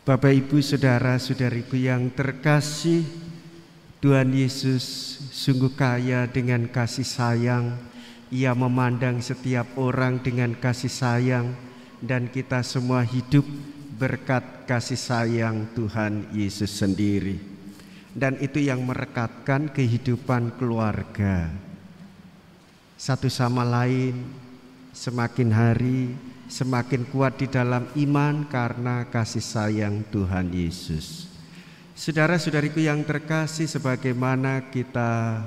Bapak, Ibu, saudara-saudariku yang terkasih, Tuhan Yesus sungguh kaya dengan kasih sayang. Ia memandang setiap orang dengan kasih sayang, dan kita semua hidup berkat kasih sayang Tuhan Yesus sendiri. Dan itu yang merekatkan kehidupan keluarga. Satu sama lain semakin hari semakin kuat di dalam iman karena kasih sayang Tuhan Yesus. Saudara-saudariku yang terkasih, sebagaimana kita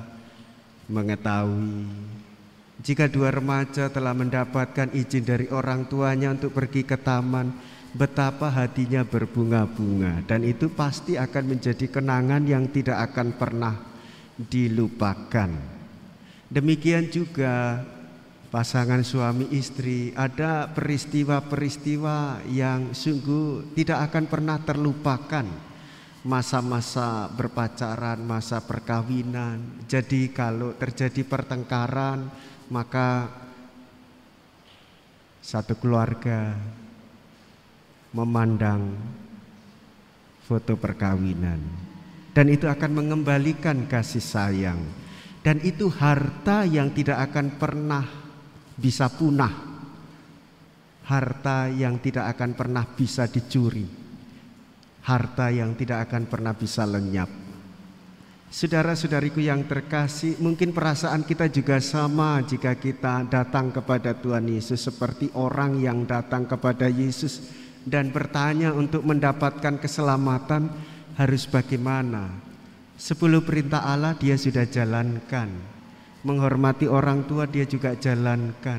mengetahui, jika dua remaja telah mendapatkan izin dari orang tuanya untuk pergi ke taman, betapa hatinya berbunga-bunga, dan itu pasti akan menjadi kenangan yang tidak akan pernah dilupakan. Demikian juga pasangan suami istri, ada peristiwa-peristiwa yang sungguh tidak akan pernah terlupakan. Masa-masa berpacaran, masa perkawinan. Jadi kalau terjadi pertengkaran, maka satu keluarga memandang foto perkawinan, dan itu akan mengembalikan kasih sayang. Dan itu harta yang tidak akan pernah bisa punah, harta yang tidak akan pernah bisa dicuri, harta yang tidak akan pernah bisa lenyap. Saudara-saudariku yang terkasih, mungkin perasaan kita juga sama jika kita datang kepada Tuhan Yesus seperti orang yang datang kepada Yesus dan bertanya untuk mendapatkan keselamatan harus bagaimana. 10 perintah Allah dia sudah jalankan. Menghormati orang tua dia juga jalankan.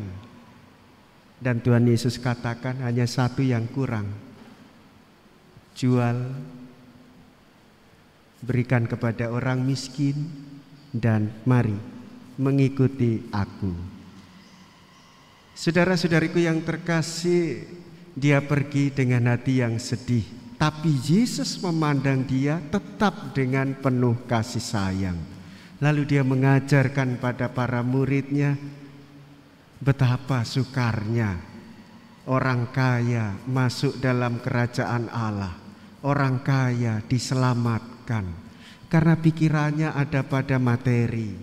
Dan Tuhan Yesus katakan hanya satu yang kurang. Jual, berikan kepada orang miskin, dan mari mengikuti aku. Saudara-saudariku yang terkasih, dia pergi dengan hati yang sedih, tapi Yesus memandang dia tetap dengan penuh kasih sayang. Lalu dia mengajarkan pada para muridnya betapa sukarnya orang kaya masuk dalam kerajaan Allah. Orang kaya diselamatkan karena pikirannya ada pada materi,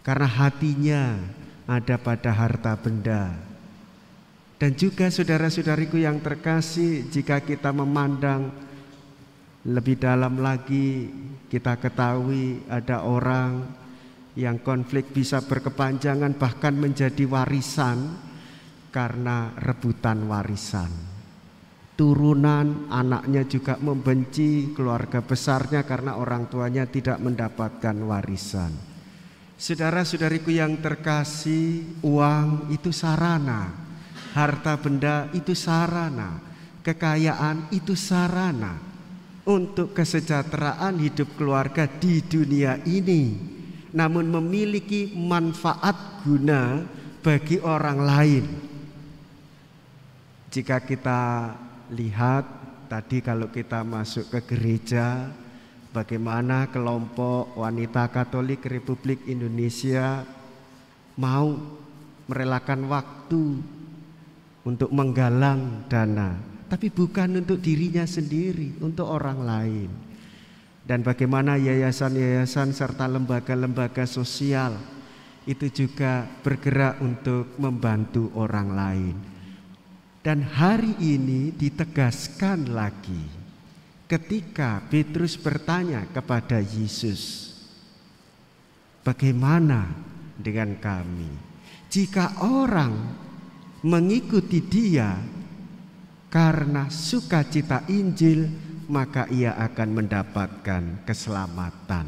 karena hatinya ada pada harta benda. Dan juga saudara-saudariku yang terkasih, jika kita memandang lebih dalam lagi, kita ketahui ada orang yang konflik bisa berkepanjangan, bahkan menjadi warisan karena rebutan warisan. Turunan anaknya juga membenci keluarga besarnya karena orang tuanya tidak mendapatkan warisan. Saudara-saudariku yang terkasih, uang itu sarana, harta benda itu sarana, kekayaan itu sarana untuk kesejahteraan hidup keluarga di dunia ini, namun memiliki manfaat guna bagi orang lain. Jika kita lihat tadi, kalau kita masuk ke gereja, bagaimana kelompok wanita Katolik Republik Indonesia mau merelakan waktu untuk menggalang dana, tapi bukan untuk dirinya sendiri, untuk orang lain. Dan bagaimana yayasan-yayasan serta lembaga-lembaga sosial itu juga bergerak untuk membantu orang lain. Dan hari ini ditegaskan lagi ketika Petrus bertanya kepada Yesus, bagaimana dengan kami? Jika orang mengikuti dia karena sukacita Injil, maka ia akan mendapatkan keselamatan.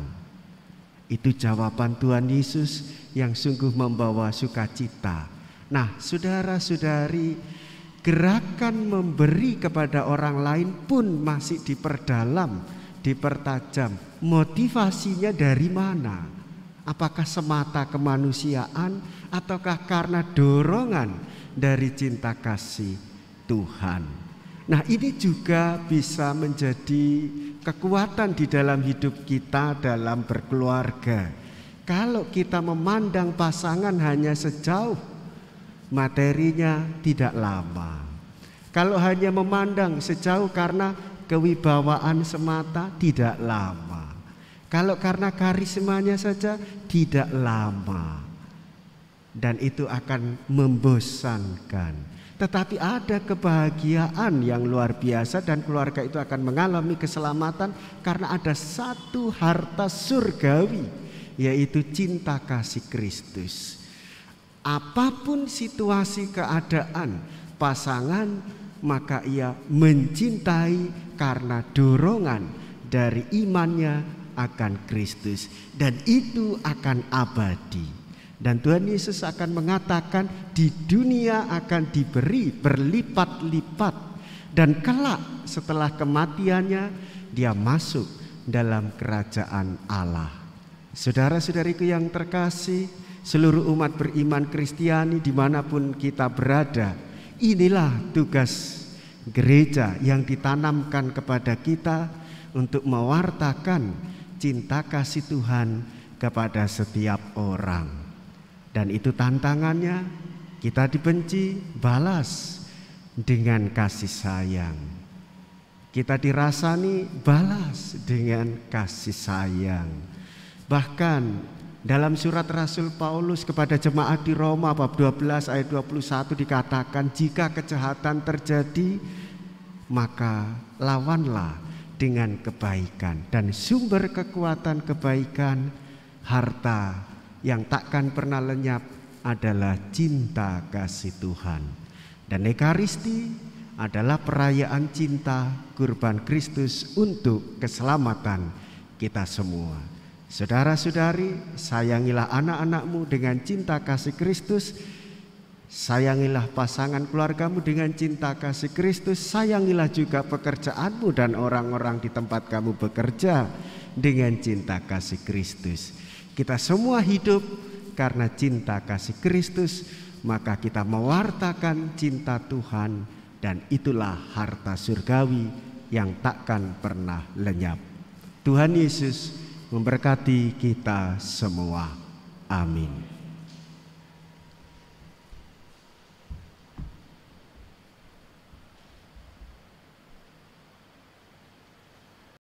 Itu jawaban Tuhan Yesus yang sungguh membawa sukacita. Nah, saudara-saudari, gerakan memberi kepada orang lain pun masih diperdalam, dipertajam. Motivasinya dari mana? Apakah semata kemanusiaan ataukah karena dorongan dari cinta kasih Tuhan? Nah, ini juga bisa menjadi kekuatan di dalam hidup kita dalam berkeluarga. Kalau kita memandang pasangan hanya sejauh materinya, tidak lama. Kalau hanya memandang sejauh karena kewibawaan semata tidak lama. Kalau karena karismanya saja tidak lama. Dan itu akan membosankan. Tetapi ada kebahagiaan yang luar biasa dan keluarga itu akan mengalami keselamatan karena ada satu harta surgawi, yaitu cinta kasih Kristus. Apapun situasi keadaan pasangan, maka ia mencintai karena dorongan dari imannya akan Kristus, dan itu akan abadi. Dan Tuhan Yesus akan mengatakan di dunia akan diberi berlipat-lipat, dan kelak setelah kematiannya dia masuk dalam kerajaan Allah. Saudara-saudariku yang terkasih, seluruh umat beriman Kristiani dimanapun kita berada, inilah tugas gereja yang ditanamkan kepada kita untuk mewartakan cinta kasih Tuhan kepada setiap orang. Dan itu tantangannya, kita dibenci, balas dengan kasih sayang. Kita dirasani, balas dengan kasih sayang. Bahkan dalam surat Rasul Paulus kepada jemaat di Roma bab 12 ayat 21 dikatakan, jika kejahatan terjadi, maka lawanlah dengan kebaikan. Dan sumber kekuatan kebaikan, harta yang takkan pernah lenyap adalah cinta kasih Tuhan. Dan Ekaristi adalah perayaan cinta kurban Kristus untuk keselamatan kita semua. Saudara-saudari, sayangilah anak-anakmu dengan cinta kasih Kristus. Sayangilah pasangan keluargamu dengan cinta kasih Kristus. Sayangilah juga pekerjaanmu dan orang-orang di tempat kamu bekerja dengan cinta kasih Kristus. Kita semua hidup karena cinta kasih Kristus, maka kita mewartakan cinta Tuhan, dan itulah harta surgawi yang takkan pernah lenyap. Tuhan Yesus memberkati kita semua. Amin.